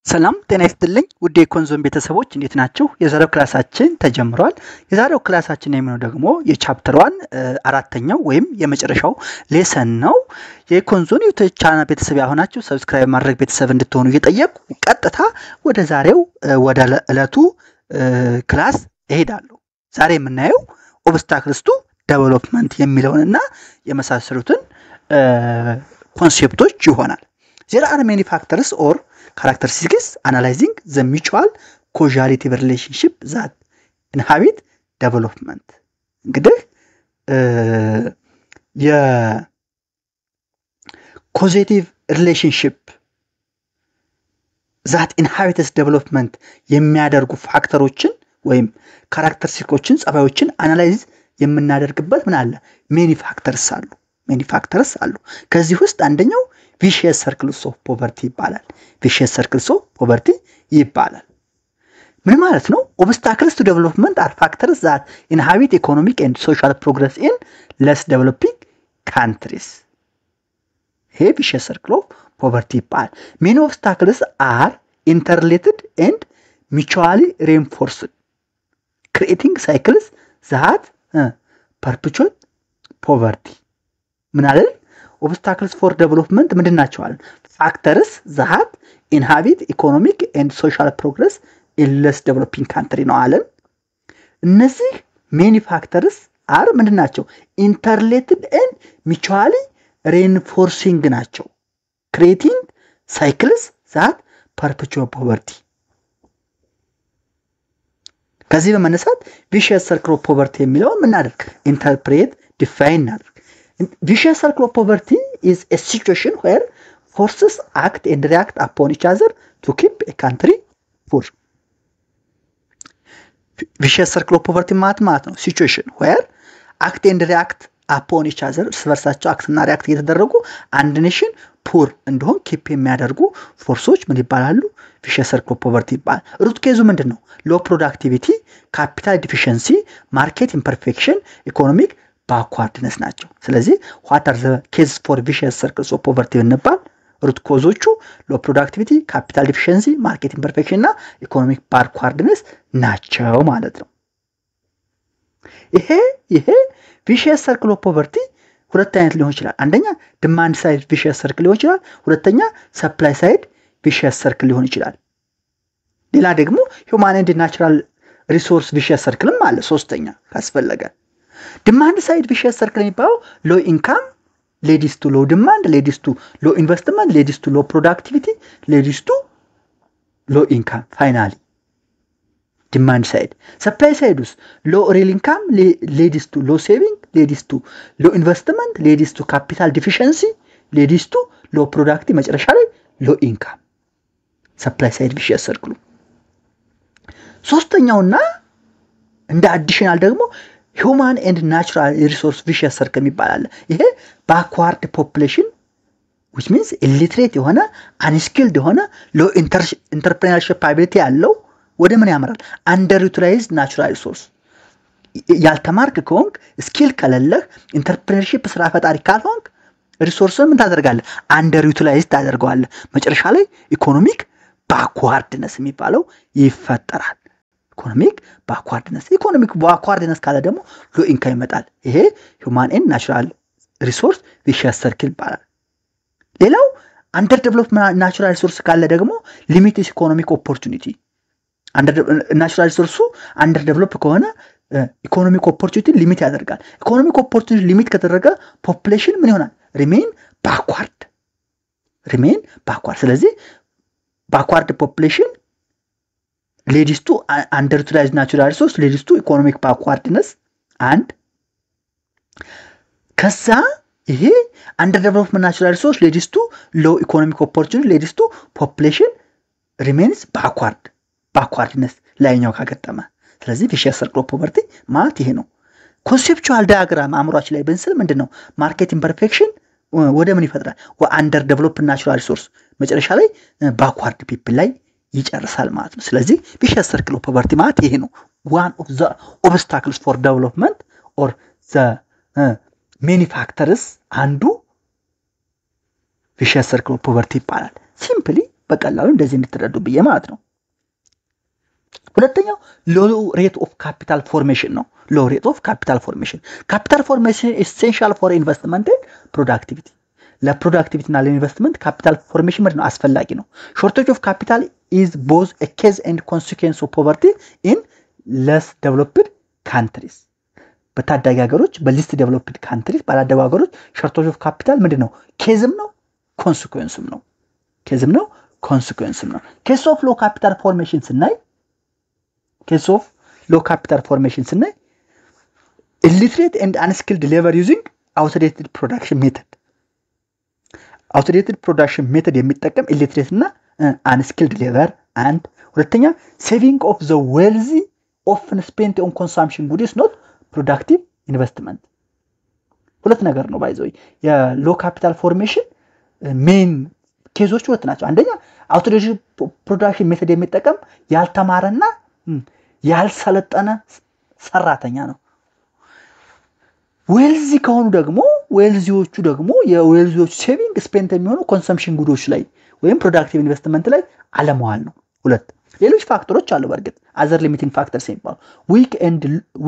ሰላም ጤና ይስጥልኝ ውድ የኮንዞን ቤተሰቦች እንዴት ናችሁ? የዛሬው ክላሳችን ተጀምሯል። የዛሬው ክላሳችን የሚሆነው ደግሞ የቻፕተር 1 አራተኛው ወይም የመጨረሻው ሌሰን ነው። የኮንዞን ዩቲዩብ ቻናል ቤተሰብ ያሆናችሁ ሰብስክራይብ ማድረግ ቤተሰብ እንድትሆኑ እየጠየቁ ቀጥታ ወደ ዛሬው ወደ ዕለቱ ክላስ እሄዳለሁ። ዛሬ የምናየው ኦብስታክልስ ቱ ዴቨሎፕመንት የሚለውንና የመሳሰሉትን ኮንሴፕቶች ይሆናል። There are many factors or characteristics analyzing the mutual causative relationship that inhibit development. እንግዲህ causative relationship that inhibits development የሚያደርጉ ፋክተሮችን ወይም ካራክተሪስቲኮችን ጸባዮችን አናላይዝ የምናደርግበት ምን አለ many factors አሉ ከዚህ ውስጥ አንደኛው vicious circles of poverty ይባላል vicious circles of poverty ይባላል ምን ማለት ነው obstacles to development are factors that inhibit economic and social progress in less developing countries ይሄ vicious circle of poverty ይባላል many obstacles are interrelated and mutually reinforced creating cycles that perpetuate poverty ምን አለ obstacles for development ምንድን ናቸው አለ factors that inhibit economic and social progress in less developing country ነው አለ እነዚህ many factors are ምንድን ናቸው interrelated and mutually reinforcing ናቸው creating cycles that perpetuate poverty ከዚህ በመነሳት vicious circle of poverty የሚለውን ምን አድርግ interpret define አድርግ Vicious circle of poverty is a situation where forces act and react upon each other to keep a country poor. Vicious circle of poverty ማለት ነው situation where act and react upon each other ስበርሳቸው act እና react እየተደረጉ አንድ ኔሽን poor እንደሆን keep የሚያደርጉ ፎርሶች ምን ይባላሉ vicious circle of poverty ይባላል ሩት ኬዙ ምንድነው low productivity capital deficiency market imperfection economic backwardness ናቸው ስለዚህ what are the cases for vicious circles of poverty እንባል root causeዎቹ low productivity capital deficiency market imperfection እና economic backwardness ናቸው ማለት ነው ይሄ vicious circle of poverty ሁለት አይነት ሊሆን ይችላል አንደኛ demand side vicious circle ሊሆን ይችላል ሁለተኛ supply side vicious circle ሊሆን ይችላል ሌላ ደግሞ human and natural resource vicious circle አለ ሶስተኛ ካስፈለገ Demand side vicious circle የሚባለው low income leads to low demand leads to low investment leads to low productivity leads to low income finally demand side supply side is low real income leads to low saving leads to low investment leads to capital deficiency leads to low productivity መጨረሻ ላይ low income supply side vicious circle ሶስተኛውና እንደ additional ደግሞ human and natural resource vicious circle የሚባላል ይሄ backward population which means illiterate የሆነ unskilled የሆነ low entrepreneurship ability ያለው ወደ ምን ያመራል underutilized natural resource ያልተማርክ ከሆንክ skill ከሌለህ entrepreneurship ስራ ፈጣሪ ካልሆንክ resource ምን ታደርጋለህ underutilized ታደርገዋለህ መጨረሻ ላይ economic backwardness የሚባለው ይፈጠራል economic backwardness ካለ ደግሞ low income ይመጣል ይሄ human and natural resource vicious circle ይባላል ሌላው underdeveloped natural resource ካለ ደግሞ limited economic opportunity natural resource underdeveloped ከሆነ economic opportunity limit ያደርጋል economic opportunity limit ከተደረገ population ምን ይሆናል remain backward ስለዚህ backward population leads to underutilized natural resource leads to economic backwardness and ከዛ ይሄ underdeveloped natural resource leads to low economic opportunity leads to population remains backwardness ላይኛው ካገጠመ ስለዚህ vicious circle of poverty ማለት ይሄ ነው conceptual diagram አምሯችን ላይ ብንስል ምንድነው market imperfection ወደ ምን ይፈጥራል underdeveloped natural resource መጨረሻ ላይ backward people ላይ ይጨርሳል ማለት ነው ስለዚህ vicious circle of poverty ማለት ይሄ ነው one of the obstacles for development or the many factors አንዱ vicious circle of poverty ይባላል simply በቀላሉ እንደዚህ እንድትረዱ ብዬ ማለት ነው። ሁለተኛው ሎው ሬት ኦፍ ካፒታል ፎርሜሽን ነው። ሎው ሬት ኦፍ ካፒታል ፎርሜሽን ኤሴንሻል ፎር ኢንቨስትመንት ኤንድ ፕሮዳክቲቪቲ። ለፕሮዳክቲቪቲ እና ለኢንቨስትመንት ካፒታል ፎርሜሽን ምንድነው አስፈላጊ ነው። ሾርቴጅ ኦፍ ካፒታል ኢዝ ቦዝ ኤ ኬዝ ኤንድ ኮንሲኩዌንስ ኦፍ ፖቨርቲ ኢን ለስ ዴቨሎፕድ ካንትሪስ። በታዳጊ ሀገሮች በሊስት ዴቨሎፕድ ካንትሪስ ባላደጉ ሀገሮች ሾርቴጅ ኦፍ ካፒታል ምንድነው ኬዝም ነው ኮንሲኩዌንስም ነው። ኬዝም ነው ኮንሲኩዌንስም ነው። ኬስ ኦፍ ሎ ካፒታል ፎርሜሽን ስናይ ኬስ ኦፍ ሎ ካፒታል ፎርሜሽን ስናይ illiterate and unskilled labor using outdated production method የሚጠቀም illiterate እና unskilled labor and ሁለተኛ saving of the wealthy often spent on consumption goods not productive investment። ሁለት ነገር ነው ባይዘው የሎ ካፒታል ፎርሜሽን ሜን ኬዞች ሁለት ናቸው። አንደኛ outdated production method የሚጠቀም ያልተማረና ያልሰለጠነ ሰራተኛ ነው። ዌልዚ ከሆኑ ደግሞ ዌልዚዎቹ ደግሞ የዌልዚዎች ሴቪንግ ስፔንት የሚሆነው ኮንሰምፕሽን ጉዶች ላይ ወይም ፕሮዳክቲቭ ኢንቨስትመንት ላይ አለመዋል ነው። ሁለት ሌሎች ፋክተሮች አሉ በርግጥ አዘር ሊሚቲንግ ፋክተርስ የሚባሉ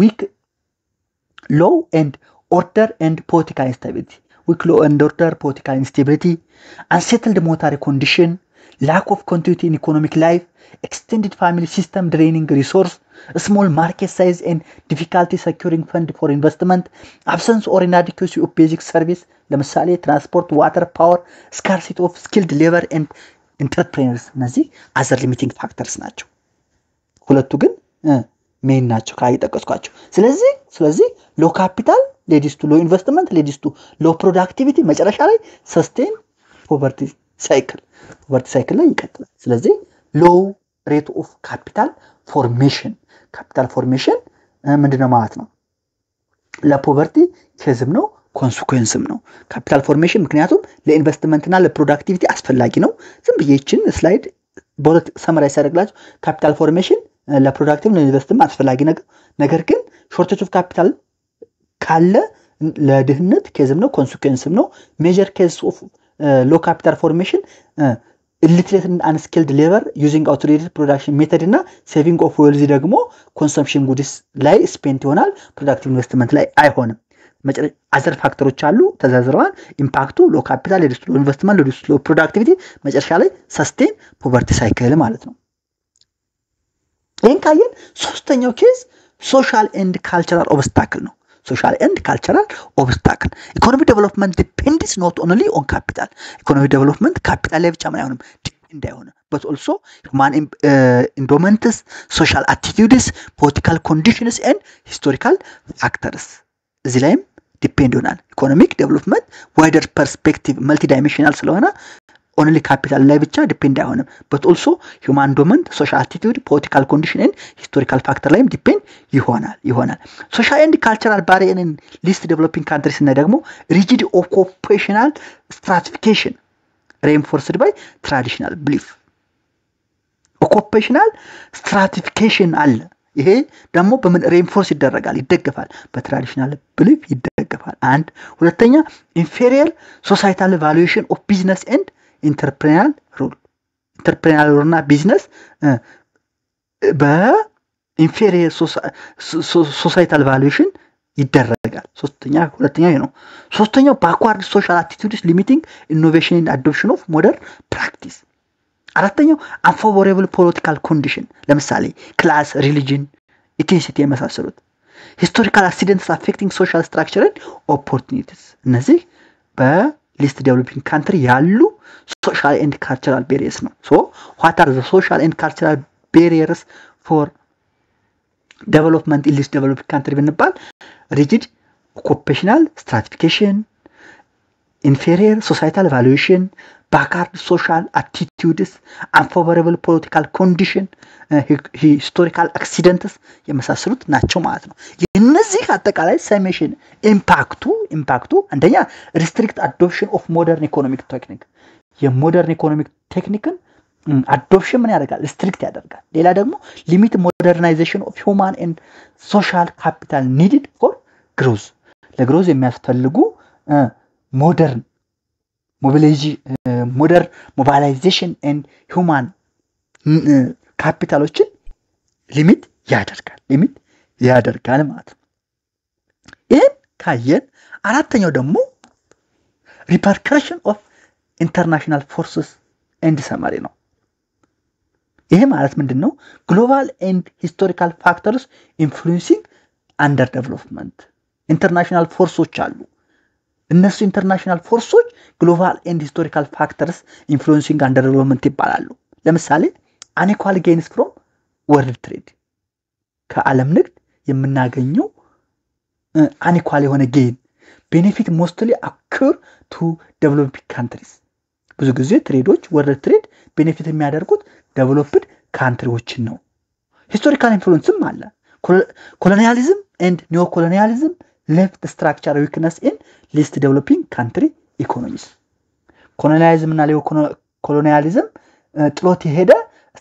ዊክ ሎው ኤንድ ኦርደር ኤንድ ፖለቲካል ኢንስታቢሊቲ ዊክ ሎው ኤንድ ኦርደር ፖለቲካል ኢንስታቢሊቲ አንሴትልድ ሞኔታሪ ኮንዲሽን lack of continuity in economic life extended family system draining resource small market size and difficulty securing fund for investment absence or inadequacy of basic service ለምሳሌ ትራንስፖርት water power scarcity of skilled labor and entrepreneurs እነዚህ other limiting factors ናቸው። ሁለቱ ግን ሜን ናቸው ካይጠቀስኳቸው። ስለዚህ ሎ ካፒታል leads to low investment leads to low productivity መጨረሻ ላይ sustain poverty cycle ላይ ይቀጥላል። ስለዚህ low rate of capital formation ምንድነው ማለት ነው? ለፖቨርቲ ኬዝም ነው ኮንሲኩዌንስም ነው። ካፒታል ፎርሜሽን ምክንያቱም ለኢንቨስትመንት እና ለፕሮዳክቲቪቲ አስፈላጊ ነው። ዝም ብዬችን ስላይድ በሁለት ሰመራይዝ ያደርግላችሁ። ካፒታል ፎርሜሽን ለፕሮዳክቲቭ ለኢንቨስትመንት አስፈላጊ ነገር ግን ሾርቴጅ ኦፍ ካፒታል ካለ ለድህነት ኬዝም ነው ኮንሲኩዌንስም ነው። ሜጀር ኬዝ ኦፍ low capital formation illiterate and unskilled labor using outdated production method እና saving of wealthy ደግሞ consumption goods ላይ spent ይሆናል productive investment ላይ አይሆንም። አዘር ፋክተሮች አሉ ተዘርዝረዋል። ኢምፓክቱ low capital leads to low investment leads to low productivity መጨረሻ ላይ sustain poverty cycle ማለት ነው። ይሄን ካየን ሶስተኛው ኬዝ social and cultural obstacle ነው። social and cultural obstacle economic development depends not only on capital economic development capital ላይ ብቻ አይሆንም depend አይሆንም but also human endowments social attitudes political conditions and historical factors እዚህ ላይም depend ይሆናል። economic development wider perspective multidimensional ስለሆነ only capital ላይ ብቻ depend አይሆንም but also human endowment social attitude political condition and historical factor ላይም depend ይሆናል። social and cultural barrier in least developing countries እና ደግሞ rigid occupational stratification reinforced by traditional belief occupational stratification አለ። ይሄ ደግሞ በምን reinforce ይደገፋል በትራዲሽናል belief ይደገፋል። አንድ ሁለተኛ inferior societal valuation of business and entrepreneurial role እና ቢዝነስ በኢንፌሪየር ሶሳይታል ቫሉዌሽን ይደረጋል። ሁለተኛው ነው። ሶስተኛው ባክዋርድ ሶሻል አቲቲዩድስ ሊሚቲንግ ኢኖቬሽን ኤንድ አዶፕሽን ኦፍ ሞደርን ፕራክቲስ። አራተኛው አንፋቮሬብል ፖለቲካል ኮንዲሽን ለምሳሌ ክላስ ሪሊጅን ኢቲሲቲ የመሳሰሉት ሂስቶሪካል አክሲደንትስ አፌክቲንግ ሶሻል ስትራክቸር ኤንድ ኦፖርቹኒቲስ እነዚህ በሊስት ዴቨሎፒንግ ካንትሪ ያሉ social and cultural barriers no. So what are the social and cultural barriers for development in this developed country ብንባል rigid occupational stratification inferior societal valuation backward social attitudes unfavorable political condition historical accidents የመሳሰሉት ናቸው ማለት ነው። የነዚህ አጠቃላይ ሰሜሽን ኢምፓክቱ አንደኛ restrict adoption of modern economic technique የሞደርን ኢኮኖሚክ ቴክኒክን አዶፕሽን ምን ያደርጋል ሪስትሪክት ያደርጋል። ሌላ ደግሞ ሊሚት ሞደርናይዜሽን ኦፍ ሂውማን ኤንድ ሶሻል ካፒታል ኒድድ ፎር ግሮዝ ለግሮዝ የሚያስፈልጉ modern mobilization and human ካፒታሎችን ሊሚት ያደርጋል ማለት ነው። ይሄን ካየን አራተኛው ደግሞ repercussion of international forces and summary ነው። ይሄ ማለት ምንድነው? global and historical factors influencing under development international forces አሉ። እነሱ international forces global and historical factors influencing under development ይባላሉ። ለምሳሌ unequal gains from world trade ከዓለም ንግድ የምናገኘው unequal የሆነ gain benefit mostly occur to developing countries ብዙ ጊዜ ትሬዶች ወርልድ ትሬድ ቤኔፊት የሚያደርጉት ዴቨሎፕድ ካንትሪዎችን ነው። ሂስቶሪካል ኢንፍሉዌንስም አለ። ኮሎኒያሊዝም and neocolonialism left structural weakness in least developing country economies ኮሎኒያሊዝም እና ኮሎኒያሊዝም ጥሎት የሄደ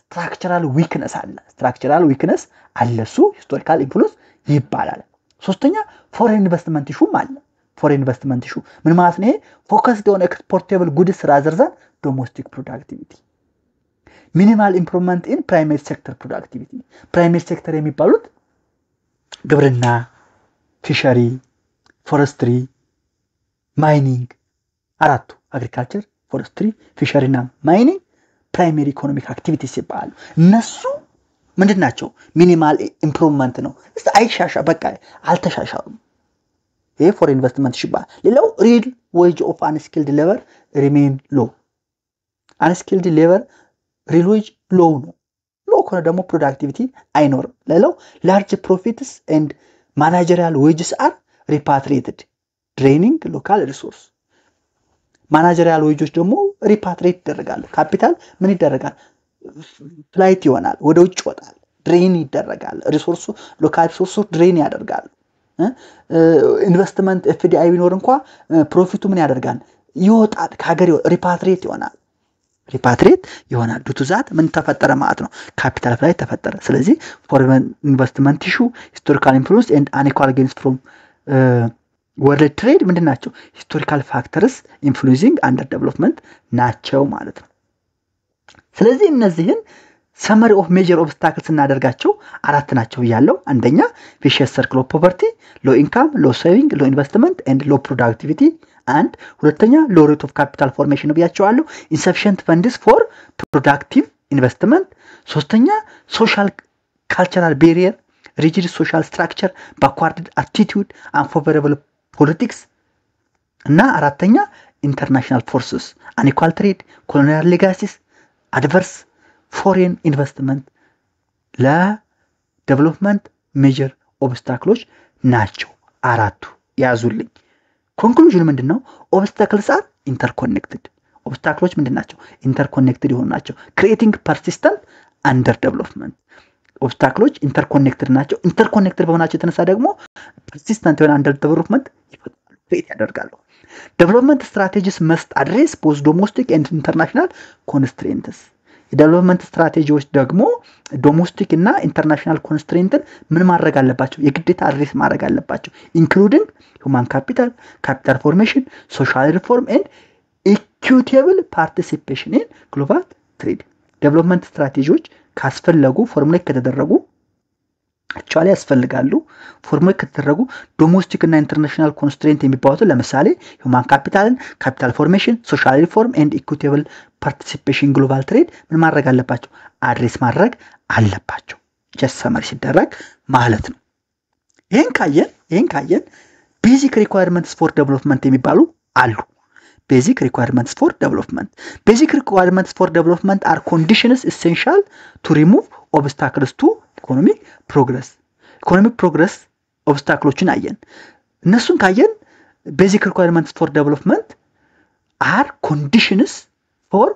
structural weakness አለ እሱ ሂስቶሪካል ኢንፍሉዌንስ ይባላል። ሶስተኛ ፎሬን ኢንቨስትመንት ኢሹም አለ። ፎሬን ኢንቨስትመንት ኢሹ ምን ማለት ነው? ፎከስድ ኦን ኤክስፖርቴብል ጉድስ rather than domestic productivity minimal improvement in primary sector productivity primary sector የሚባሉት ግብርና፣ ፊሸሪ፣ ፎረስትሪ፣ ማይኒንግ አራቱ agriculture ፎረስትሪ ፊሸሪ እና ማይኒንግ ፕራይመሪ ኢኮኖሚክ አክቲቪቲስ ይባላሉ። እነሱ ምንድናቸው? ሚኒማል ኢምፕሩቭመንት ነው። አይሻሻ በቃ አልተሻሻሉም። ይሄ ፎሬን ኢንቨስትመንት ይባላል። ሌላው ሪል ዌጅ ኦፍ አንስኪልድ ሌበር ሪሜን ሎ አንስኪልድ ሌበር ሪል ዌጅ ሎ ነው። ሎ ከሆነ ደግሞ ፕሮዳክቲቪቲ አይኖርም። ሌላው ላርጅ ፕሮፊትስ ኤንድ ማናጀሪያል ዌጅስ አር ሪፓትሪየትድ ድሬኒንግ ሎካል ሪሶርስ ማናጀሪያል ዌጆች ደግሞ ሪፓትሪየት ይደረጋሉ። ካፒታል ምን ይደረጋል? ፍላይት ይሆናል፣ ወደ ውጭ ይወጣል፣ ድሬን ይደረጋል። ሪሶርሱ ሎካል ሪሶርሱ ድሬን ያደርጋል። ኢንቨስትመንት ኤፍዲአይ ቢኖር እንኳን ፕሮፊቱ ምን ያደርጋል? ይወጣል፣ ከሀገር ሪፓትሪየት ይሆናል። ዱቱ ዛት ምን ተፈጠረ ማለት ነው? ካፒታል ፍላይት ተፈጠረ። ስለዚህ ፎሬን ኢንቨስትመንት ኢሹ ሂስቶሪካል ኢንፍሉዌንስ ኤንድ አንኢኳል ጌንስ ፍሮም ወርልድ ትሬድ ምንድናቸው? ሂስቶሪካል ፋክተርስ ኢንፍሉዌንሲንግ አንደር ዴቨሎፕመንት ናቸው ማለት ነው። ስለዚህ እነዚህን ሰመሪ ኦፍ ሜጀር ኦብስታክልስ እናደርጋቸው አራት ናቸው ያለው። አንደኛ ቪሸስ ሰርክል ኦፍ ፖቨርቲ ሎ ኢንካም ሎ ሴቪንግ ሎ ኢንቨስትመንት ኤንድ ሎ ፕሮዳክቲቪቲ አንድ ሁለተኛ ሎ ሬት ኦፍ ካፒታል ፎርሜሽን ብያቸዋለሁ ኢንሰፊሽንት ፈንድስ ፎር ፕሮዳክቲቭ ኢንቨስትመንት ሶስተኛ ሶሻል ካልቸራል ቤሪየር ሪጂድ ሶሻል ስትራክቸር ባክዋርድ አቲቲዩድ አንፎቨረብል ፖለቲክስ እና አራተኛ ኢንተርናሽናል ፎርስስ አንኢኳል ትሬድ ኮሎኒያል ሌጋሲስ adverse foreign investment ለዴቨሎፕመንት ሜጀር ኦብስታክሎች ናቸው አራቱ ያዙልኝ። ኮንክሉዥን ምንድነው? ኦብስታክልስ አር ኢንተርኮኔክትድ ኦብስታክሎች ምንድናቸው? ኢንተርኮኔክትድ ይሆኑ ናቸው። ክሪኤቲንግ ፐርሲስተንት አንደር ዴቨሎፕመንት ኦብስታክሎች ኢንተርኮኔክትድ ናቸው። ኢንተርኮኔክትድ በመሆናቸው የተነሳ ደግሞ ፐርሲስተንት የሆነ አንደር ዴቨሎፕመንት ይፈጥራሉ፣ ክሪኤት ያደርጋሉ። Development strategies must address both domestic and international constraints. የዴቨሎፕመንት ስትራቴጂዎች ደግሞ ዶሜስቲክ እና ኢንተርናሽናል ኮንስትሬንትን ምን ማድረግ አለባቸው? የግዴታ አድሬስ ማድረግ አለባቸው። ኢንክሉዲንግ ሁማን ካፒታል ፎርሜሽን ሶሻል ሪፎርም ኤንድ ኢኩዊቴብል ፓርቲሲፔሽን ኢን ግሎባል ትሬድ። ዴቨሎፕመንት ስትራቴጂዎች ካስፈለጉ ፎርሙሌት ከተደረጉ አክቹአሊ ያስፈልጋሉ። ፎርሙሌት ከተደረጉ ዶሜስቲክ እና ኢንተርናሽናል ኮንስትሬንት የሚባሉት ለምሳሌ ሁማን ካፒታል ፎርሜሽን ሶሻል ሪፎርም ኤንድ ኢኩዊቴብል ፓርቲሲፔሽን ግሎባል ትሬድ ምን ማድረግ አለባቸው? አድሬስ ማድረግ አለባቸው። ጀስት ሰመሪ ሲደረግ ማለት ነው። ይሄን ካየን ቤዚክ ሪኳየርመንትስ ፎር ዴቨሎፕመንት የሚባሉ አሉ። ቤዚክ ሪኳየርመንትስ ፎር ዴቨሎፕመንት አር ኮንዲሽንስ ኢሴንሻል ቱ ሪሙቭ ኦብስታክልስ ቱ ኢኮኖሚክ ፕሮግረስ ኦብስታክሎችን አየን። እነሱን ካየን ቤዚክ ሪኳየርመንትስ ፎር ዴቨሎፕመንት አር ኮንዲሽንስ ፎር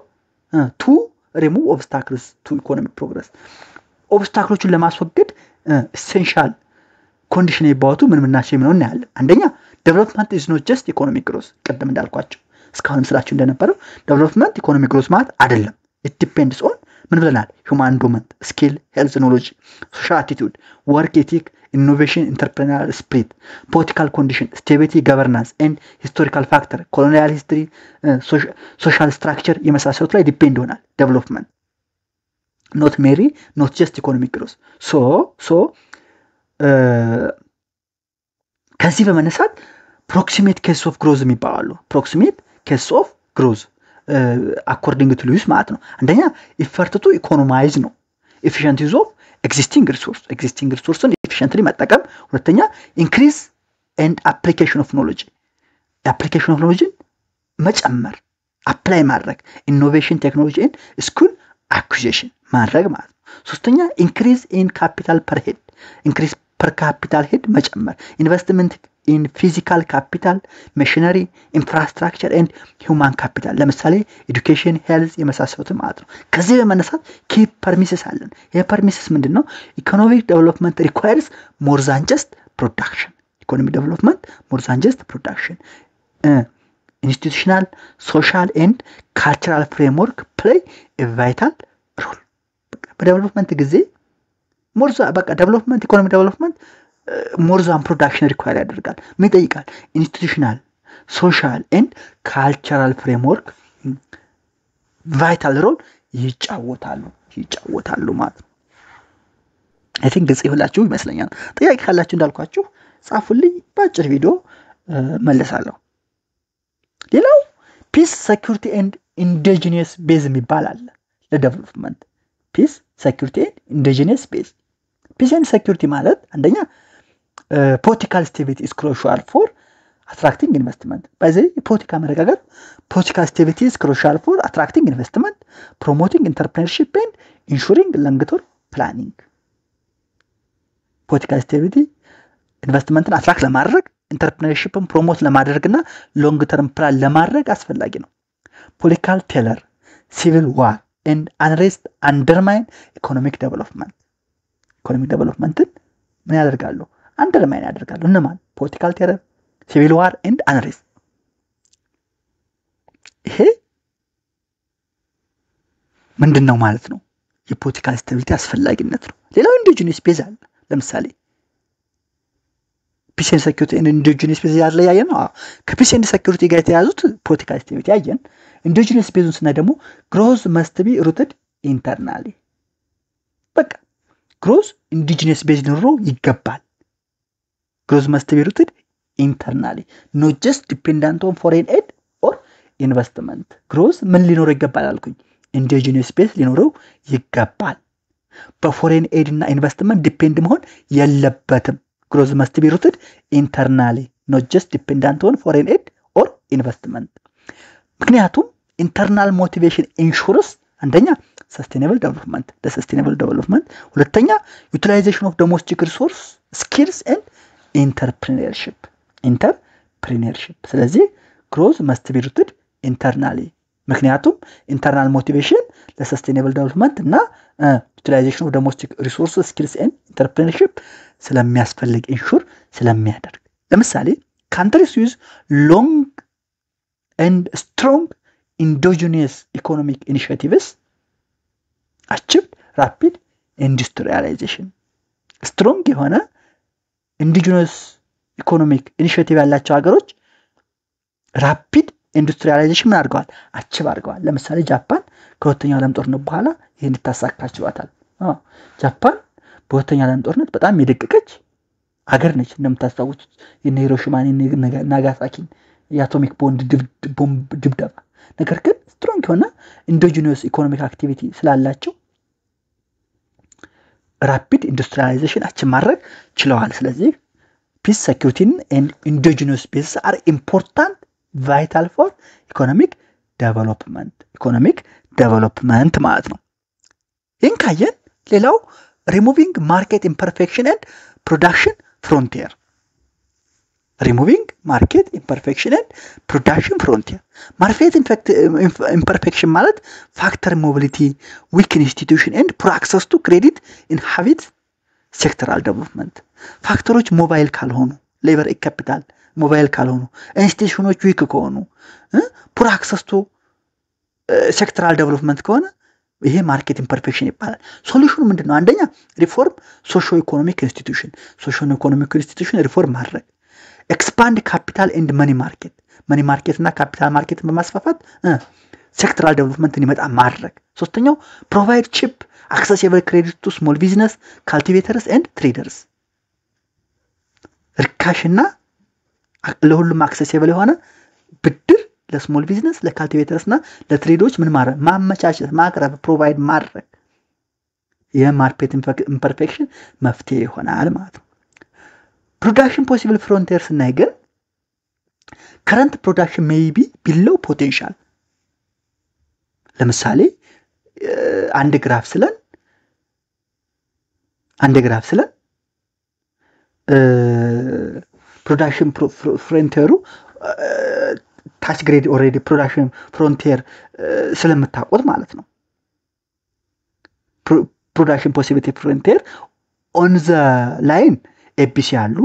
ቱ ሪሙቭ ኦብስታክልስ ቱ ኢኮኖሚክ ፕሮግረስ ኦብስታክሎችን ለማስወገድ ኢሴንሻል ኮንዲሽን ይባውቱ ምን ናቸው ነው እናያለን። አንደኛ ዴቨሎፕመንት ኢዝ ኖት ጀስት ኢኮኖሚክ ግሮዝ ቀደም እንዳልኳችሁ እስካሁን ስላችሁ እንደነበረው ዴቨሎፕመንት ኢኮኖሚክ ግሮዝ ማለት አይደለም። ኢት ዲፔንድስ ኦን ምን ብለናል? ሁማን ዶመንት ስኪል ሄልዝ ኖሌጅ ሶሻል አቲቲዩድ ወርክ ኤቲክ innovation, entrepreneurial spirit, political condition, stability, governance, and historical factor, colonial history, social structure የመሳሰሉት ላይ ዲፔንድ ይሆናል ዴቨሎፕመንት not merely not just economic growth so ከዚህ በመነሳት proximate case of growth የሚባሉ proximate case of growth according to Lewis ማለት ነው አንደኛ effort to economize ነው efficient use of existing resource efficiently መጠቀም ሁለተኛ increase and application of knowledge መጨመር apply ማድረግ innovation technology and skill acquisition ማድረግ ማለት ነው ሶስተኛ increase in capital per head increase per capital head መጨመር investment in physical capital machinery infrastructure and human capital ለምሳሌ education health የመሳሰሉት ማለት ነው ከዚህ በመነሳት key premises አለን ይሄ premises ምንድነው economic development requires more than just production economic development more than just production institutional social and cultural framework play a vital role በdevelopment ጊዜ more በቃ development economic development more than production require ያደርጋል ምን ይጠይቃል institutional social and cultural framework vital role ይጫወታሉ ማለት ነው I think ግልጽ ይሁላችሁ ይመስለኛል ጥያቄ ካላችሁ እንዳልኳችሁ ጻፉልኝ በአጭር ቪዲዮ መለሳለሁ ሌላው peace security and indigenous base የሚባል ለdevelopment peace security and indigenous base peace and security ማለት አንደኛ political stability is crucial for attracting investment by the political መረጋጋት political stability is crucial for attracting investment promoting entrepreneurship and ensuring long-term planning political stability investment attract ለማድረግ entrepreneurship promote ለማድረግና long term plan ለማድረግ አስፈላጊ ነው political terror civil war and unrest undermine economic development ምን ያደርጋሉ undermine ያደርጋሉ እነማን political terror civil war and unrest ይሄ ምንድነው ማለት ነው የፖለቲካል ስታቢሊቲ አስፈላጊነት ነው ሌላው indigenous base አለ ለምሳሌ peace and security and indigenous base ያያየን ነው ከpeace and security ጋር የተያዙት political stability ያየን indigenous base እና ደግሞ growth must be rooted internally በቃ growth indigenous base ሊኖረው ይገባል growth must be rooted internally not just dependent on foreign aid or investment growth ምን ሊኖረው ይገባል አልኩኝ indigenous base ሊኖረው ይገባል በፎሬን ኤድ እና ኢንቨስትመንት ዲፔንድ መሆን የለበትም growth must be rooted internally not just dependent on foreign aid or investment ምክንያቱም internal motivation ensures አንደኛ sustainable development ሁለተኛ utilization of domestic resource skills and entrepreneurship ስለዚህ growth must be rooted internally ምክንያቱም internal motivation ለsustainable development እና utilization of domestic resources skills and entrepreneurship ስለሚያስፈልግ ኢንሹር ስለሚያደርግ ለምሳሌ countries use long and strong endogenous economic initiatives achieved rapid industrialization strong የሆነ indigenous economic initiative ያላቸው ሀገሮች rapid industrialization አድርገዋል አቺቭ አድርገዋል ለምሳሌ ጃፓን ከሁለተኛው ዓለም ጦርነት በኋላ ይሄን ተሳካችሏታል ጃፓን በሁለተኛው ዓለም ጦርነት በጣም የደቀቀች ሀገር ነች እንደምታስታውሱት የሂሮሺማ ናጋሳኪ የአቶሚክ ቦምብ ድብደባ ነገር ግን ስትሮንግ የሆነ ኢንዶጂነስ ኢኮኖሚክ አክቲቪቲ ስላላቸው ራፒድ ኢንዱስትሪያላይዜሽን አቺቭ ማድረግ ችለዋል ስለዚህ peace security and indigenous base are important vital for economic development ማለት ነው ይህን ካየን ሌላው removing market imperfection and production frontier market imperfection ማለት factor mobility weak institution and poor access to credit in habit sectoral development ፋክተሮች ሞባይል ካልሆኑ labor capital ሞባይል ካልሆኑ ኢንስቲትዩሽኖች ዊክ ከሆኑ poor access to sectoral development ከሆነ ይሄ ማርኬት ኢምፐርፌክሽን ይባላል። ሶሉሽኑ ምንድነው? አንደኛ ሪፎርም ሶሾ ኢኮኖሚክ ኢንስቲትዩሽን ሪፎርም ማድረግ፣ ኤክስፓንድ ካፒታል ኤንድ መኒ ማርኬት እና ካፒታል ማርኬትን በማስፋፋት ሴክተራል ዴቨሎፕመንትን ይመጣ ማድረግ። ሶስተኛው ፕሮቫይድ ቺፕ አክሰሲብል ክሬዲት ቱ ስሞል ቢዝነስ ካልቲቬተርስ ኤንድ ትሬደርስ፣ ርካሽና ለሁሉም አክሰሲብል የሆነ ብድር ለስሞል ቢዝነስ ለካልቲቬተርስ እና ለትሬዶች ምን ማድረግ ማመቻቸት ማቅረብ ፕሮቫይድ ማድረግ። የማርኬት ኢምፐርፌክሽን መፍትሄ ይሆናል ማለት ነው። ፕሮዳክሽን ፖሲብል ፍሮንቲርስ እና ግን ከረንት ፕሮዳክሽን ሜይቢ ቢለው ፖቴንሻል። ለምሳሌ አንድ ግራፍ ስለን ፕሮዳክሽን ፍሮንቲሩ ታች ግሬድ ኦሬዲ ፕሮዳክሽን ፍሮንቲር ስለምታውቁት ማለት ነው። ፕሮዳክሽን ፖሲቢሊቲ ፍሮንቲር ኦን ዘ ላይን ኤቢሲ አሉ፣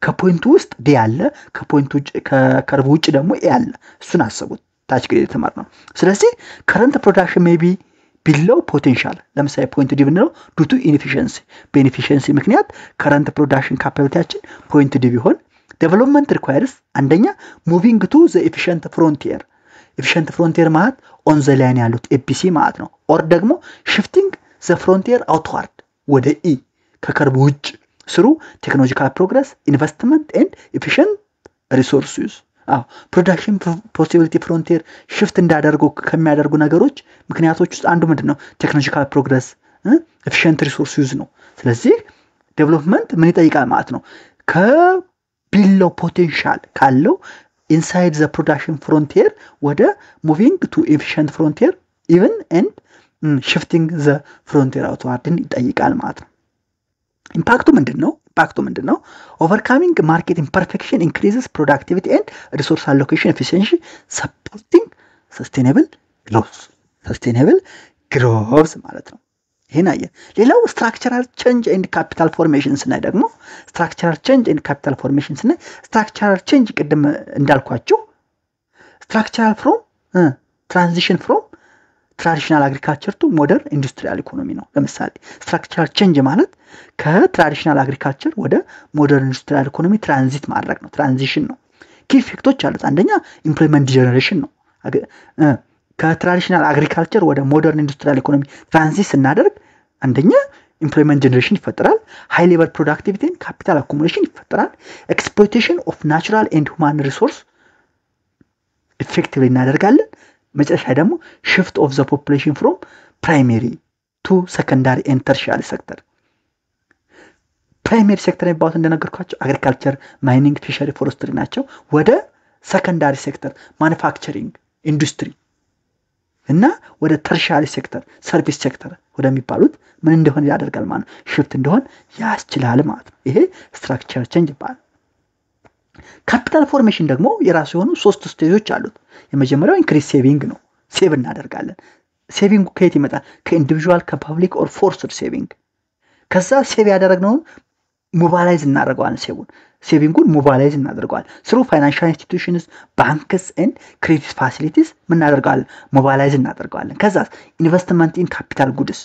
ከፖይንቱ ውስጥ ዲ አለ፣ ከፖይንቱ ከከርቭ ውጭ ደግሞ ኤ አለ። እሱን አስቡት ታች ግሬድ ተማርነው። ስለዚህ ከረንት ፕሮዳክሽን ሜቢ ቢለው ፖቴንሻል። ለምሳሌ ፖይንት ዲ ብንለው ዱ ቱ ኢንኤፊሺየንሲ በኢንኤፊሺየንሲ ምክንያት ከረንት ፕሮዳክሽን ካፓቢሊቲያችን ፖይንት ዲ ቢሆን ዴቨሎፕመንት ሪኳየርስ አንደኛ ሙቪንግ ቱ ዘ ኤፊሺየንት ፍሮንቲር ማለት ኦን ዘ ላይን ያሉት ኤቢሲ ማለት ነው። ኦር ደግሞ ሽፍቲንግ ዘ ፍሮንቲር አውትዋርድ ወደ ኢ ከከርብ ውጭ ስሩ ቴክኖሎጂካል ፕሮግረስ ኢንቨስትመንት ኤንድ ኤፊሺየንት ሪሶርስ ዩዝ። ፕሮዳክሽን ፖሲቢሊቲ ፍሮንቲር ሽፍት እንዳደርጉ ከሚያደርጉ ነገሮች ምክንያቶች ውስጥ አንዱ ምንድነው? ቴክኖሎጂካል ፕሮግረስ ኤፊሺየንት ሪሶርስ ዩዝ ነው። ስለዚህ ዴቨሎፕመንት ምን ይጠይቃል ማለት ነው? ከቢለው ፖቴንሻል ካለው ኢንሳይድ ዘ ፕሮዳክሽን ፍሮንቲር ወደ ሙቪንግ ቱ ኤፊሺየንት ፍሮንቲር ኢቨን ኤንድ ሽፍቲንግ ዘ ፍሮንቲር አውትዋርድን ይጠይቃል ማለት ነው። ኢምፓክቱ ምንድነው? ኦቨርካሚንግ ማርኬት ኢምፐርፌክሽን ኢንክሪዝስ ፕሮዳክቲቪቲ ኤንድ ሪሶርስ አሎኬሽን ኤፊሺየንሲ ሰፖርቲንግ ሰስቴኔብል ግሮዝ ማለት ነው። ይሄን አየ። ሌላው ስትራክቸራል ቼንጅ ኤንድ ካፒታል ፎርሜሽን ስናይ ደግሞ ስትራክቸራል ቼንጅ ቅድም እንዳልኳችሁ ስትራክቸራል ፍሮም ትራንዚሽን ፍሮም ትራዲሽናል አግሪካልቸር ቱ ሞደርን ኢንዱስትሪያል ኢኮኖሚ ነው። ለምሳሌ ስትራክቸራል ቼንጅ ማለት ከትራዲሽናል አግሪካልቸር ወደ ሞደርን ኢንዱስትሪያል ኢኮኖሚ ትራንዚት ማድረግ ነው፣ ትራንዚሽን ነው። ኪ ኢፌክቶች አሉት። አንደኛ ኢምፕሎይመንት ጀነሬሽን ነው። ከትራዲሽናል አግሪካልቸር ወደ ሞደርን ኢንዱስትሪያል ኢኮኖሚ ትራንዚት ስናደርግ አንደኛ ኢምፕሎይመንት ጀነሬሽን ይፈጠራል፣ ሃይ ሌቨል ፕሮዳክቲቪቲ ኤንድ ካፒታል አኩሙሌሽን ይፈጠራል፣ ኤክስፕሎይቴሽን ኦፍ ናቹራል ኤንድ ሁማን ሪሶርስ ኢፌክቲቭሊ እናደርጋለን። መጨረሻ ደግሞ shift of the population from primary to secondary and tertiary sector። ፕራይመሪ ሴክተር የሚባሉት እንደነገርኳቸው አግሪካልቸር፣ ማይኒንግ፣ ፊሸሪ፣ ፎረስትሪ ናቸው። ወደ ሰከንዳሪ ሴክተር ማኑፋክቸሪንግ፣ ኢንዱስትሪ እና ወደ ተርሻሪ ሴክተር ሰርቪስ ሴክተር ወደሚባሉት ምን እንደሆነ ያደርጋል ማለት ነው፣ ሽፍት እንደሆነ ያስችላል ማለት ነው። ይሄ ስትራክቸር ቼንጅ ይባላል። ካፒታል ፎርሜሽን ደግሞ የራሱ የሆኑ 3 ስቴጆች አሉት። የመጀመሪያው ኢንክሪዝ ሴቪንግ ነው። ሴቭ እናደርጋለን። ሴቪንግ ከየት ይመጣል? ከኢንዲቪጁዋል ከፐብሊክ ኦር ፎርስድ ሴቪንግ። ከዛ ሴቭ ያደረግነውን ሞባላይዝ እናደርገዋለን። ሴቪንጉን ሞባላይዝ እናደርገዋለን። ስሩ ፋይናንሻል ኢንስቲትዩሽንስ ባንክስ ኤንድ ክሬዲት ፋሲሊቲስ ምን እናደርገዋለን? ሞባላይዝ እናደርገዋለን። ከዛ ኢንቨስትመንት ኢን ካፒታል ጉድስ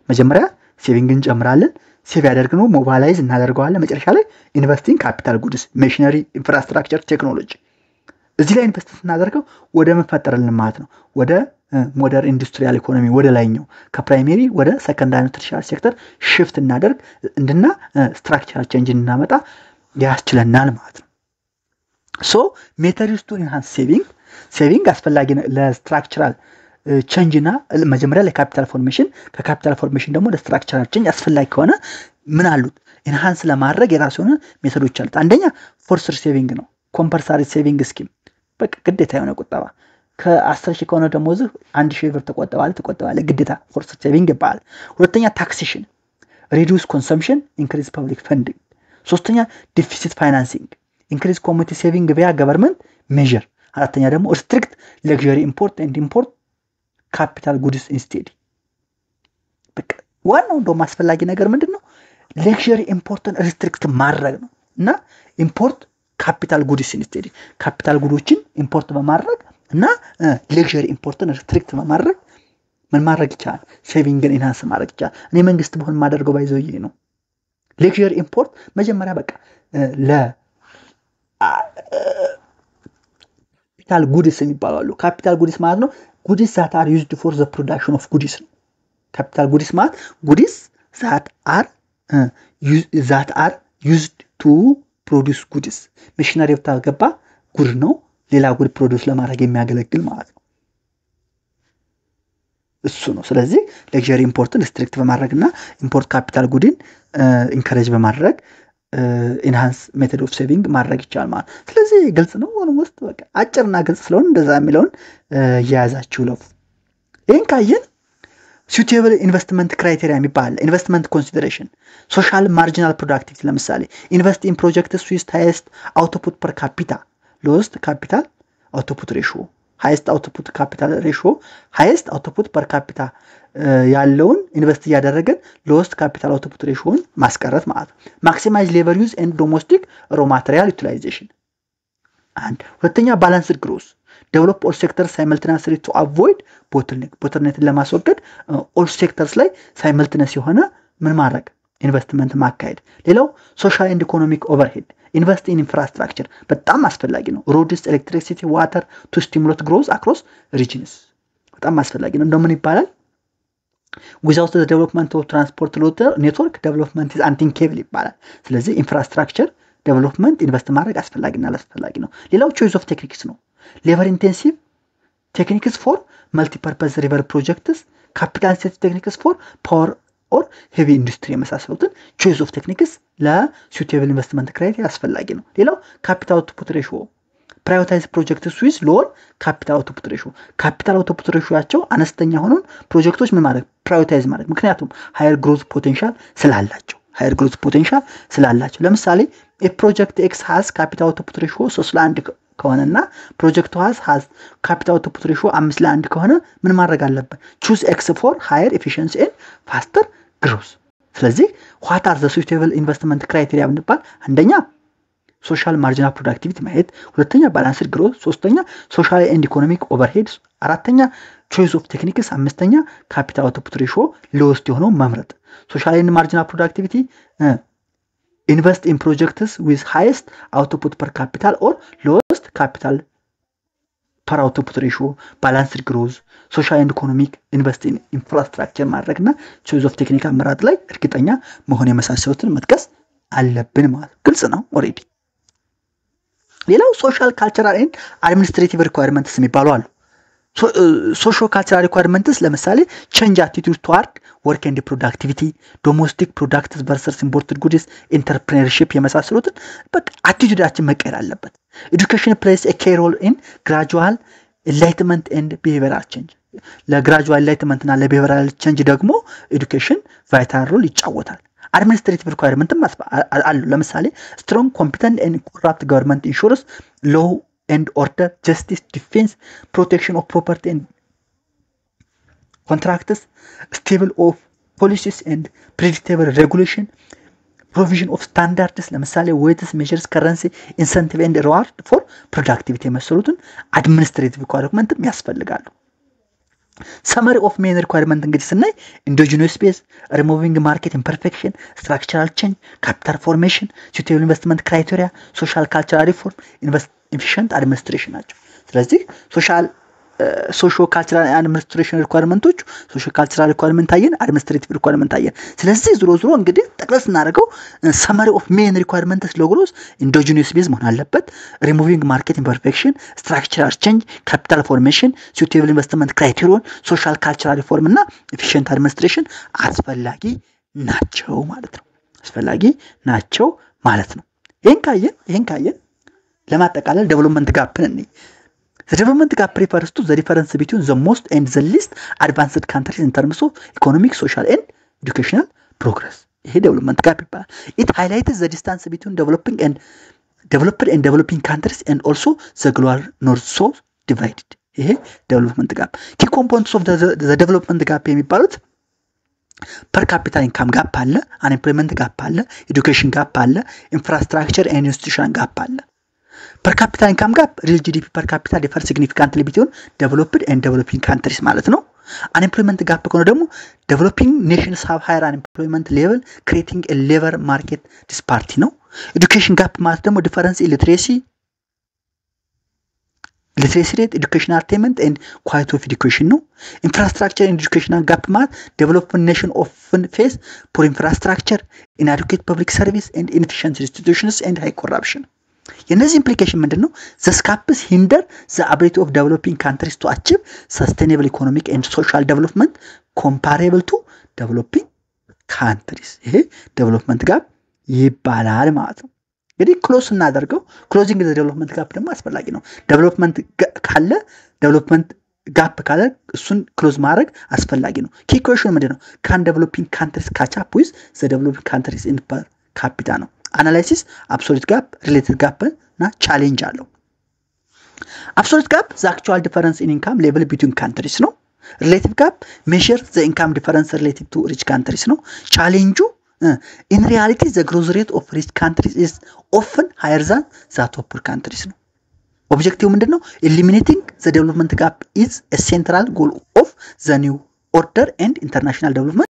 መጀመሪያ ሴቪንግ እንጨምራለን። ሴቭ ያደርግነው ሞባላይዝ እናደርገዋለን። መጨረሻ ላይ ኢንቨስቲንግ ካፒታል ጉድስ ማሽነሪ፣ ኢንፍራስትራክቸር፣ ቴክኖሎጂ እዚህ ላይ ኢንቨስት እናደርገው ወደ መፈጠርልን ማለት ነው። ወደ ሞደርን ኢንዱስትሪያል ኢኮኖሚ ወደ ላይኛው ከፕራይመሪ ወደ ሰከንዳሪ ተርሻሪ ሴክተር ሽፍት እናደርግ እንድና ስትራክቸራል ቼንጅ እናመጣ ያስችለናል ማለት ነው። ሶ ሜተድ ዩዝ ቱ ኢንሃንስ ሴቪንግ አስፈላጊ ለስትራክቸራል ቼንጅና መጀመሪያ ለካፒታል ፎርሜሽን፣ ከካፒታል ፎርሜሽን ደግሞ ለስትራክቸራል ቼንጅ አስፈላጊ ከሆነ ምን አሉት? ኢንሃንስ ለማድረግ የራሱ የሆነ ሜተዶች አሉት። አንደኛ ፎርስድ ሴቪንግ ነው። ኮምፐልሳሪ ሴቪንግ ስኪም በቃ ግዴታ የሆነ ቁጠባ ከ10,000 ከሆነ ደሞዝ 1,000 ብር ተቆጠባለ ግዴታ ፎርስድ ሴቪንግ ይባላል። ሁለተኛ ታክሴሽን፣ ሪዱስ ኮንሰምፕሽን፣ ኢንክሪዝ ፐብሊክ ፈንዲንግ። ሶስተኛ ዲፊሲት ፋይናንሲንግ፣ ኢንክሪዝ ኮሚኒቲ ሴቪንግ ቪያ ገቨርንመንት ሜዠር። አራተኛ ደግሞ ሪስትሪክት ለግዠሪ ኢምፖርት ኤንድ ኢምፖርት ካፒታል ጉድስ ኢንስቴድ። በቃ ዋናው እንደውም አስፈላጊ ነገር ምንድነው? ለግዠሪ ኢምፖርትን ሪስትሪክት ማድረግ ነው እና ኢምፖርት ካፒታል ጉድስ ኢንስቴድ ካፒታል ጉዶችን ኢምፖርት በማድረግ እና ለግዠሪ ኢምፖርትን ሪስትሪክት በማድረግ ምን ማድረግ ይቻላል? ሴቪንግን ኢንሃንስ ማድረግ ይቻላል። እኔ መንግስት በሆን ማደርገው ባይዘው ይሄ ነው። ሌክዠሪ ኢምፖርት መጀመሪያ በቃ ካፒታል ጉድስ የሚባሉ አሉ። ካፒታል ጉድስ ማለት ነው ጉድስ that are used for the production of goods ነው። ካፒታል ጉድስ ማለት ጉድስ that are used to produce goods machinery ብታገባ ጉድ ነው ሌላ ጉድ ፕሮዲዩስ ለማድረግ የሚያገለግል ማለት ነው። እሱ ነው። ስለዚህ ሌክዠሪ ኢምፖርትን ሪስትሪክት በማድረግና ኢምፖርት ካፒታል ጉድን ኢንከሬጅ በማድረግ ኢንሃንስ ሜተድ ኦፍ ሴቪንግ ማድረግ ይቻላል ማለት። ስለዚህ ግልጽ ነው። ኦልሞስት በቃ አጭርና ግልጽ ስለሆነ እንደዛ የሚለውን ያያዛችሁ ለፉ። ይሄን ካየን suitable investment criteria የሚባል ኢንቨስትመንት ኮንሲደሬሽን ሶሻል ማርጂናል ፕሮዳክቲቪቲ ለምሳሌ ኢንቨስት ኢን ፕሮጀክትስ with highest output per capita lowest capital output ratio highest output capital ratio highest output per capita ያለውን ኢንቨስት ያደረገን lowest capital output ratioን ማስቀረት ማለት ነው። maximize labor use and domestic raw material utilization and ሁለተኛ balanced growth develop all sectors simultaneously to avoid bottleneck ለማስወገድ all sectors ላይ simultaneous የሆነ ምን ማድረግ ኢንቨስትመንት ማካሄድ። ሌላው social and economic overhead invest in infrastructure በጣም አስፈላጊ ነው። roads electricity water to stimulate growth across regions በጣም አስፈላጊ ነው። እንደምን ይባላል without the development of transport network development is unthinkable ይባላል። ስለዚህ ኢንፍራስትራክቸር ዴቨሎፕመንት ኢንቨስት ማድረግ አስፈላጊና አስፈላጊ ነው። ሌላው choice of techniques ነው። labor intensive techniques for multi-purpose river projects capital intensive techniques for power or heavy industry የመሳሰሉትን choice of techniques ለsuitable investment criteria አስፈላጊ ነው። ሌላው capital output ratio prioritize projects with lower capital output ratio capital output ratioያቸው አነስተኛ ሆነውን ፕሮጀክቶች ምን ማድረግ prioritize ማድረግ ምክንያቱም higher growth potential ስላላቸው ለምሳሌ a project X has capital output ratio 3:1 ከሆነና ፕሮጀክቱ has capital output ratio 5:1 ከሆነ ምን ማድረግ አለበት? choose X for higher efficiency and faster growth። ስለዚህ what are the suitable investment criteria ብንባል አንደኛ social marginal productivity ማየት፣ ሁለተኛ balanced growth፣ ሶስተኛ social and economic overheads፣ አራተኛ choice of techniques፣ አምስተኛ capital output ratio lowest የሆነው መምረጥ። social and marginal productivity invest in projects with highest output per capital or lowest capital per output ratio balanced growth social and economic invest in infrastructure ማድረግና choice of technique አመራጥ ላይ እርግጠኛ መሆን የመሳሰሉትን መጥቀስ አለብን ማለት ግልጽ ነው ኦሬዲ። ሌላው social cultural and administrative requirements የሚባሉ አሉ። social cultural requirements ለምሳሌ change attitude toward work and productivity domestic products versus imported goods entrepreneurship የመሳሰሉትን በቃ አቲቲዩዳችን መቀየር አለበት። education plays a key role in gradual enlightenment and behavioral change ለግራጁዋል enlightenment እና ለbehavioral change ደግሞ education vital role ይጫወታል። administrative requirement አሉ ለምሳሌ strong competent and corrupt government ensures law and order justice defense protection of property and contracts stable of policies and predictable regulation provision of standards ለምሳሌ weights measures currency incentive and reward for productivity የመሰሉትን administrative requirement ያስፈልጋሉ። summary of main requirement እንግዲህ ስናይ endogenous base removing market imperfection structural change capital formation suitable investment criteria social cultural reform efficient administration ናቸው። ስለዚህ social cultural administration requirementዎች social cultural requirement አየን administrative requirement አየን። ስለዚህ ዝሮ እንግዲህ ጠቅለስ እናደርገው summary of main requirements ለግሮስ endogenous base መሆን አለበት removing market imperfection structural change capital formation suitable investment criteria social cultural reform እና efficient administration አስፈላጊ ናቸው ማለት ነው። ይሄን ካየን ለማጠቃለል ዴቨሎፕመንት ጋፕን እንይ። The development gap refers to the difference between the most and the least advanced countries in terms of economic, social and educational progress. ይሄ development gap ይባላል። It highlights the distance between developed and developing countries and also the global north-south divided. ይሄ development gap. Key components of the development gap የሚባሉት per capita income gap አለ, unemployment gap አለ, education gap አለ, infrastructure and institution gap አለ. Per capita income gap real GDP per capita differ significantly between developed and developing countries ማለት ነው። አንኤምፕሎይመንት ጋፕ ከሆነ ደግሞ ዴቨሎፒንግ ኔሽንስ ሃቭ ሃየር አንኤምፕሎይመንት ሌቨል ክሬቲንግ ኤ ሌበር ማርኬት ዲስፓሪቲ ነው። ኤዱኬሽን ጋፕ ማለት ደግሞ ዲፈረንስ ኢን ሊትሬሲ ሬት ኤዱኬሽናል አቴንመንት ኤንድ ኳሊቲ ኦፍ ኤዱኬሽን ነው። ኢንፍራስትራክቸር ኤንድ ኤዱኬሽናል ጋፕ ማለት ዴቨሎፕመንት ኔሽን ኦፍን ፌስ ፖር ኢንፍራስትራክቸር ኢንአዲኩዌት ፐብሊክ ሰርቪስ ኤንድ ኢንኤፊሽንት ኢንስቲትዩሽንስ ኤንድ ሃይ ኮራፕሽን። የነዚህ ኢምፕሊኬሽን ምንድነው? ዘ ስካፕስ ሂንደር ዘ አቢሊቲ ኦፍ ዴቨሎፒንግ ካንትሪስ ቱ አቺቭ ሰስቴኔብል ኢኮኖሚክ ኤንድ ሶሻል ዴቨሎፕመንት ኮምፓሬብል ቱ ዴቨሎፒንግ ካንትሪስ። ይሄ ዴቨሎፕመንት ጋፕ ይባላል ማለት ነው። እንግዲህ ክሎዝ እናደርገው። ክሎዚንግ ዘ ዴቨሎፕመንት ጋፕ ደግሞ አስፈላጊ ነው። ዴቨሎፕመንት ካለ ዴቨሎፕመንት ጋፕ ካለ እሱን ክሎዝ ማድረግ አስፈላጊ ነው። ኪ ኩዌስቸን ምንድነው? ካን ዴቨሎፒንግ ካንትሪስ ካች አፕ ዊዝ ዘ ዴቨሎፒንግ ካንትሪስ ኢን ፐር ካፒታ ነው። አናላይሲስ አብሶሉት ጋፕ፣ ሪሌቲቭ ጋፕ እና ቻሌንጅ አለው። አብሶሉት ጋፕ ዘ አክቹዋል ዲፈረንስ ኢን ኢንካም ሌቭል ቢትዊን ካንትሪስ ነው። ሪሌቲቭ ጋፕ ሜዠር ዘ ኢንካም ዲፈረንስ ሪሌቲቭ ቱ ሪች ካንትሪስ ነው። ቻሌንጁ in reality the growth rate of rich countries is often higher than that of poor countries ነው። ኦብጀክቲቭ ምንድነው? eliminating the development gap is a central goal of the new order and international development